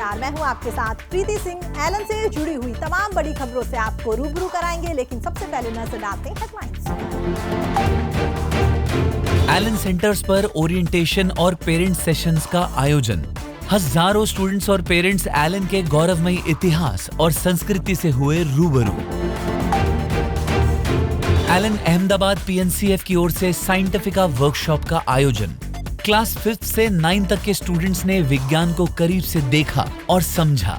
नमस्कार, मैं हूं आपके साथ प्रीति सिंह। एलन से जुड़ी हुई तमाम बड़ी खबरों से आपको रूबरू कराएंगे, लेकिन सबसे पहले नजर डालते हैं हेडलाइंस। एलन सेंटर्स पर ओरिएंटेशन और पेरेंट सेशंस का आयोजन। हजारों स्टूडेंट्स और पेरेंट्स एलन के गौरवमयी इतिहास और संस्कृति से हुए रूबरू। एलन अहमदाबाद पीएनसीएफ की ओर से साइंटिफिका वर्कशॉप का आयोजन। क्लास 5th से 9th तक के स्टूडेंट्स ने विज्ञान को करीब से देखा और समझा।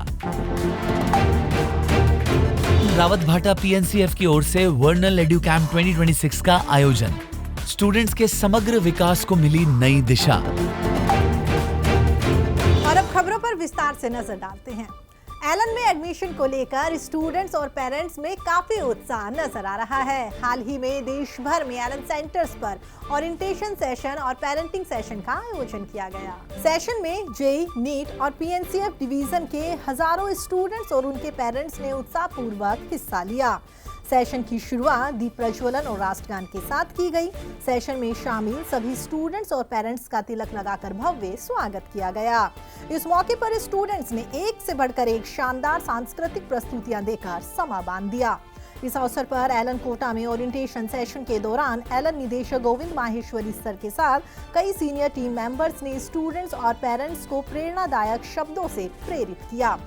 रावतभाटा पीएनसीएफ की ओर से वर्नल एडु कैंप 2026 का आयोजन। स्टूडेंट्स के समग्र विकास को मिली नई दिशा। और अब खबरों पर विस्तार से नजर डालते हैं। एलन में एडमिशन को लेकर स्टूडेंट्स और पेरेंट्स में काफी उत्साह नजर आ रहा है। हाल ही में देश भर में एलन सेंटर्स पर ओरिएंटेशन सेशन और पेरेंटिंग सेशन का आयोजन किया गया। सेशन में जेईई, नीट और पीएनसीएफ डिवीजन के हजारों स्टूडेंट्स और उनके पेरेंट्स ने उत्साहपूर्वक हिस्सा लिया। सेशन की शुरुआत दीप प्रज्वलन और राष्ट्रगान के साथ की गई। सेशन में शामिल सभी स्टूडेंट्स और पेरेंट्स का तिलक लगाकर भव्य स्वागत किया गया। इस मौके पर स्टूडेंट्स ने एक से बढ़कर एक शानदार सांस्कृतिक प्रस्तुतियां देकर समा बांध दिया। इस अवसर पर एलन कोटा में ओरिएंटेशन सेशन के दौरान एलन निदेशक गोविंद माहेश्वरी सर के साथ कई सीनियर टीम मेंबर्स ने स्टूडेंट्स और पेरेंट्स को प्रेरणादायक शब्दों से प्रेरित किया।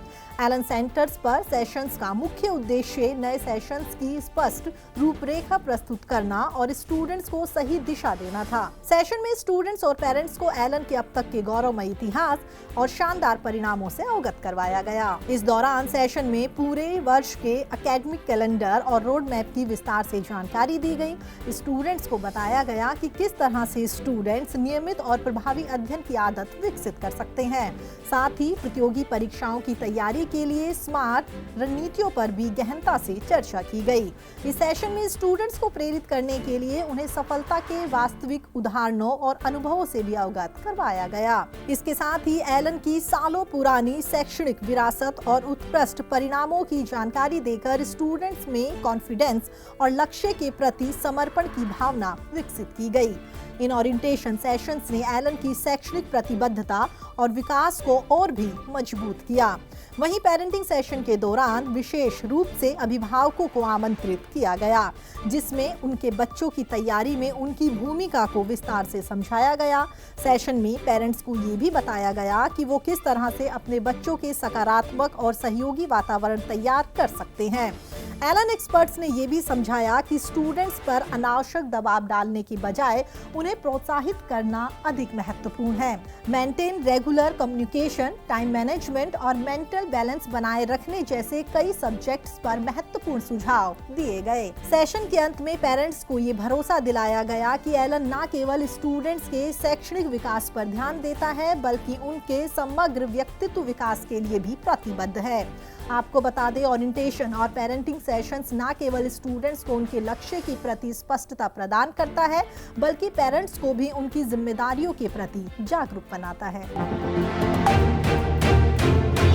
एलन सेंटर्स पर सेशंस का मुख्य उद्देश्य नए सेशंस की स्पष्ट रूपरेखा प्रस्तुत करना और स्टूडेंट्स को सही दिशा देना था। सेशन में स्टूडेंट्स और पेरेंट्स को एलन के अब तक के गौरवमय इतिहास और शानदार परिणामों से अवगत करवाया गया। इस दौरान सेशन में पूरे वर्ष के एकेडमिक कैलेंडर और रोड मैप की विस्तार से जानकारी दी गई। स्टूडेंट्स को बताया गया कि किस तरह से स्टूडेंट्स नियमित और प्रभावी अध्ययन की आदत विकसित कर सकते हैं। साथ ही प्रतियोगी परीक्षाओं की तैयारी के लिए स्मार्ट रणनीतियों पर भी गहनता से चर्चा की गई। इस सेशन में स्टूडेंट्स को प्रेरित करने के लिए उन्हें सफलता के वास्तविक उदाहरणों और अनुभवों से भी अवगत करवाया गया। इसके साथ ही एलन की सालों पुरानी शैक्षणिक विरासत और उत्कृष्ट परिणामों की जानकारी देकर स्टूडेंट्स में कॉन्फिडेंस और लक्ष्य के प्रति समर्पण की भावना विकसित की गई। इन ओरिएंटेशन सेशंस ने एलन की शैक्षणिक प्रतिबद्धता और विकास को और भी मजबूत किया। वहीं पेरेंटिंग सेशन के दौरान विशेष रूप से अभिभावकों को आमंत्रित किया गया, जिसमें उनके बच्चों की तैयारी में उनकी भूमिका को विस्तार से समझाया गया। सेशन में पेरेंट्स को ये भी बताया गया कि वो किस तरह से अपने बच्चों के सकारात्मक और सहयोगी वातावरण तैयार कर सकते हैं। एलन एक्सपर्ट्स ने ये भी समझाया कि स्टूडेंट्स पर अनावश्यक दबाव डालने की बजाय उन्हें प्रोत्साहित करना अधिक महत्वपूर्ण है। Maintain regular communication, time management और मेंटल बैलेंस बनाए रखने जैसे कई सब्जेक्ट्स पर महत्वपूर्ण सुझाव दिए गए। सेशन के अंत में पेरेंट्स को ये भरोसा दिलाया गया कि एलन न केवल स्टूडेंट्स के शैक्षणिक विकास पर ध्यान देता है, बल्कि उनके समग्र व्यक्तित्व विकास के लिए भी प्रतिबद्ध है। आपको बता दें, ओरिएंटेशन और पेरेंटिंग सेशंस न केवल स्टूडेंट्स को उनके लक्ष्य के प्रति स्पष्टता प्रदान करता है, बल्कि पेरेंट्स को भी उनकी जिम्मेदारियों के प्रति जागरूक बनाता है।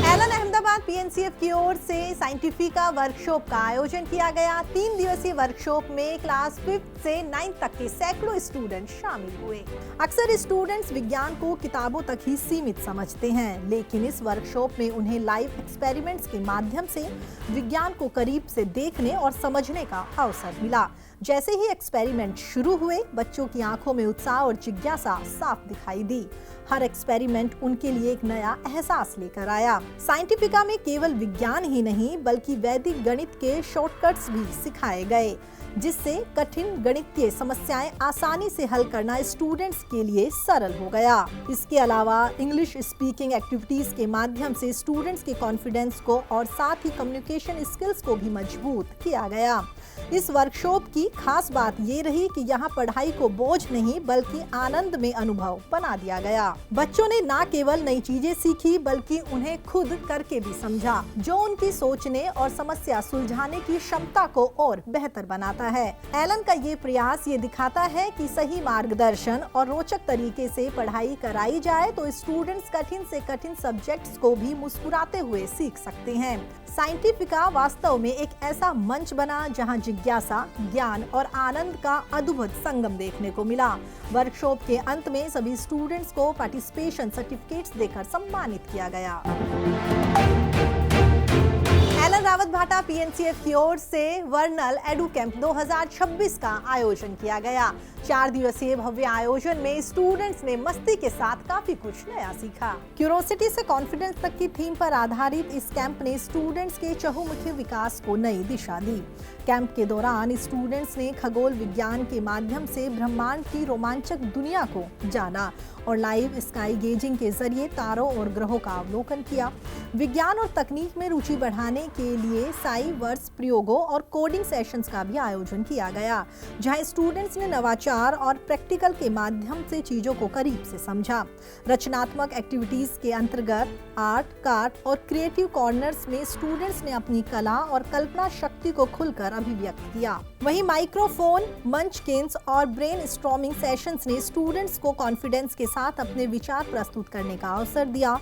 एलन अहमदाबाद पीएनसीएफ की ओर से साइंटिफिका वर्कशॉप का आयोजन किया गया। 3 दिवसीय वर्कशॉप में क्लास 5th से 9th तक के सैकड़ों स्टूडेंट शामिल हुए। अक्सर स्टूडेंट्स विज्ञान को किताबों तक ही सीमित समझते हैं, लेकिन इस वर्कशॉप में उन्हें लाइव एक्सपेरिमेंट्स के माध्यम से विज्ञान को करीब से देखने और समझने का अवसर मिला। जैसे ही एक्सपेरिमेंट शुरू हुए, बच्चों की आंखों में उत्साह और जिज्ञासा साफ दिखाई दी। हर एक्सपेरिमेंट उनके लिए एक नया एहसास लेकर आया। साइंटिफिका में केवल विज्ञान ही नहीं, बल्कि वैदिक गणित के शॉर्टकट्स भी सिखाए गए, जिससे कठिन गणितीय समस्याएं आसानी से हल करना स्टूडेंट्स के लिए सरल हो गया। इसके अलावा इंग्लिश स्पीकिंग एक्टिविटीज के माध्यम से स्टूडेंट्स के कॉन्फिडेंस को और साथ ही कम्युनिकेशन स्किल्स को भी मजबूत किया गया। इस वर्कशॉप की खास बात ये रही कि यहाँ पढ़ाई को बोझ नहीं, बल्कि आनंद में अनुभव बना दिया गया। बच्चों ने न केवल नई चीजें सीखी, बल्कि उन्हें खुद करके भी समझा, जो उनकी सोचने और समस्या सुलझाने की क्षमता को और बेहतर बनाता जाता है। एलन का ये प्रयास ये दिखाता है कि सही मार्गदर्शन और रोचक तरीके से पढ़ाई कराई जाए तो स्टूडेंट्स कठिन से कठिन सब्जेक्ट्स को भी मुस्कुराते हुए सीख सकते हैं। साइंटिफिका वास्तव में एक ऐसा मंच बना जहां जिज्ञासा, ज्ञान और आनंद का अद्भुत संगम देखने को मिला। वर्कशॉप के अंत में सभी स्टूडेंट्स को पार्टिसिपेशन सर्टिफिकेट्स देकर सम्मानित किया गया। एलन रावत भाटा पीएनसीएफ की ओर से वर्नल एडू कैंप 2026 का आयोजन किया गया। 4 दिवसीय भव्य आयोजन में स्टूडेंट्स ने मस्ती के साथ काफी कुछ नया सीखा। क्यूरोसिटी से कॉन्फिडेंस तक की थीम पर आधारित इस कैंप ने स्टूडेंट्स के चहुमुखी विकास को नई दिशा दी। कैंप के दौरान स्टूडेंट्स ने खगोल विज्ञान के माध्यम से ब्रह्मांड की रोमांचक दुनिया को जाना और लाइव स्काई गेजिंग के जरिए तारों और ग्रहों का अवलोकन किया। विज्ञान और तकनीक में रुचि बढ़ाने के लिए साई वर्स प्रयोगों और कोडिंग सेशंस का भी आयोजन किया गया, जहां स्टूडेंट्स ने नवाचार और प्रैक्टिकल के माध्यम से चीजों को करीब से समझा। रचनात्मक एक्टिविटीज के अंतर्गत आर्ट, कार्ट और क्रिएटिव कॉर्नर्स में स्टूडेंट्स ने अपनी कला और कल्पना शक्ति को खुलकर अभिव्यक्त किया। वहीं माइक्रोफोन, मंचकिन्स और ब्रेनस्टॉर्मिंग सेशंस ने स्टूडेंट्स को कॉन्फिडेंस के साथ अपने विचार प्रस्तुत करने का अवसर दिया।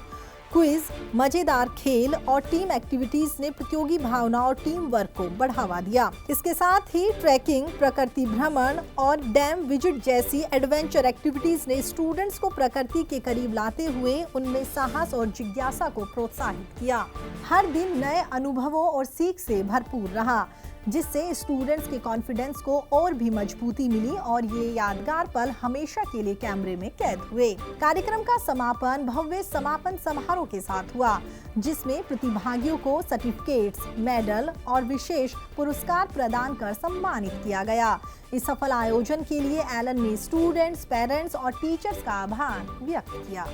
क्विज, मजेदार खेल और टीम एक्टिविटीज ने प्रतियोगी भावना और टीम वर्क को बढ़ावा दिया। इसके साथ ही ट्रैकिंग, प्रकृति भ्रमण और डैम विजिट जैसी एडवेंचर एक्टिविटीज ने स्टूडेंट्स को प्रकृति के करीब लाते हुए उनमें साहस और जिज्ञासा को प्रोत्साहित किया। हर दिन नए अनुभवों और सीख से भरपूर रहा, जिससे स्टूडेंट्स के कॉन्फिडेंस को और भी मजबूती मिली और ये यादगार पल हमेशा के लिए कैमरे में कैद हुए। कार्यक्रम का समापन भव्य समापन समारोह के साथ हुआ, जिसमें प्रतिभागियों को सर्टिफिकेट्स, मेडल और विशेष पुरस्कार प्रदान कर सम्मानित किया गया। इस सफल आयोजन के लिए एलन ने स्टूडेंट्स, पेरेंट्स और टीचर्स का आभार व्यक्त किया।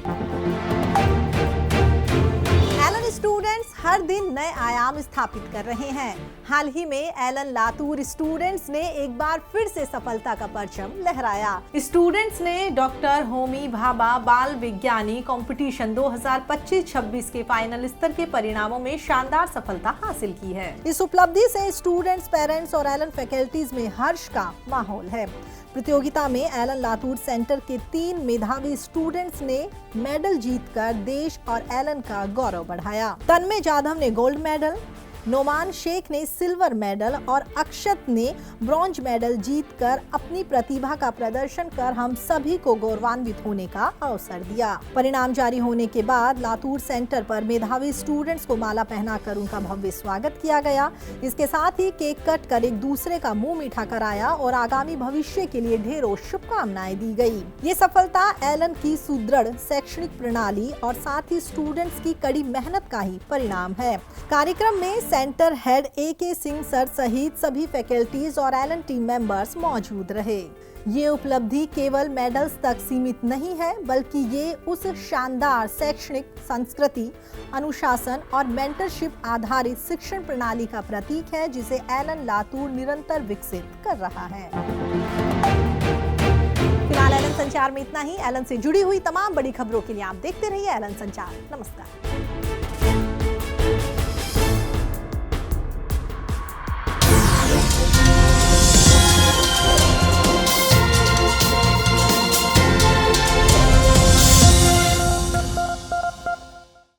एलन स्टूडेंट्स हर दिन नए आयाम स्थापित कर रहे हैं। हाल ही में एलन लातूर स्टूडेंट्स ने एक बार फिर से सफलता का परचम लहराया। स्टूडेंट्स ने डॉक्टर होमी भाभा बाल विज्ञानी कंपटीशन 2025-26 के फाइनल स्तर के परिणामों में शानदार सफलता हासिल की है। इस उपलब्धि से स्टूडेंट्स, पेरेंट्स और एलन फैकल्टीज में हर्ष का माहौल है। प्रतियोगिता में एलन लातूर सेंटर के 3 मेधावी स्टूडेंट्स ने मेडल जीतकर देश और एलन का गौरव बढ़ाया। तन्मय जाधव ने गोल्ड मेडल, नोमान शेख ने सिल्वर मेडल और अक्षत ने ब्रॉन्ज मेडल जीतकर अपनी प्रतिभा का प्रदर्शन कर हम सभी को गौरवान्वित होने का अवसर दिया। परिणाम जारी होने के बाद लातूर सेंटर पर मेधावी स्टूडेंट्स को माला पहनाकर उनका भव्य स्वागत किया गया। इसके साथ ही केक कट कर एक दूसरे का मुंह मीठा कराया और आगामी भविष्य के लिए ढेरों शुभकामनाएं दी गई। ये सफलता एलन की सुदृढ़ शैक्षणिक प्रणाली और साथ ही स्टूडेंट्स की कड़ी मेहनत का ही परिणाम है। कार्यक्रम में centre head AK Singh sir सहित सभी फैकल्टीज और एलन टीम मेंबर्स मौजूद रहे। ये उपलब्धि केवल मेडल्स तक सीमित नहीं है, बल्कि ये उस शानदार शैक्षणिक संस्कृति, अनुशासन और मेंटरशिप आधारित शिक्षण प्रणाली का प्रतीक है, जिसे एलन लातूर निरंतर विकसित कर रहा है। फिलहाल एलन संचार में इतना ही। एलन से जुड़ी हुई तमाम बड़ी खबरों के लिए आप देखते रहिए एलन संचार। नमस्कार।